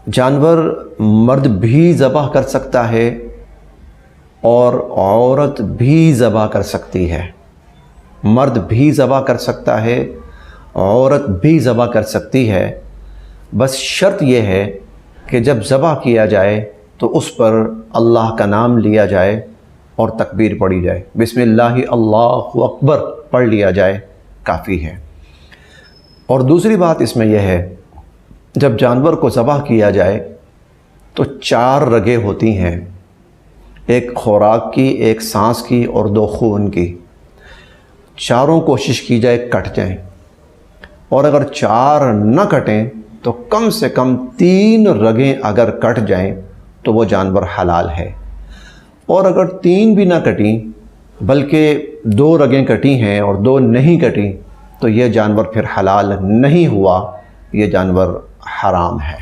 जानवर मर्द भी ज़बह कर सकता है और औरत भी ज़बह कर सकती है। मर्द भी ज़बह कर सकता है, औरत भी ज़बह कर सकती है। बस शर्त यह है कि जब ज़बह किया जाए तो उस पर अल्लाह का नाम लिया जाए और तकबीर पढ़ी जाए, बिस्मिल्लाहि अल्लाहु अकबर पढ़ लिया जाए, काफ़ी है। और दूसरी बात इसमें यह है, जब जानवर को ज़बह किया जाए तो 4 रगें होती हैं, एक खुराक की, एक सांस की और 2 खून की। चारों कोशिश की जाए कट जाएं, और अगर 4 न कटें तो कम से कम 3 रगें अगर कट जाएं तो वो जानवर हलाल है। और अगर 3 भी ना कटी बल्कि 2 रगें कटी हैं और 2 नहीं कटी तो ये जानवर फिर हलाल नहीं हुआ, ये जानवर हराम है।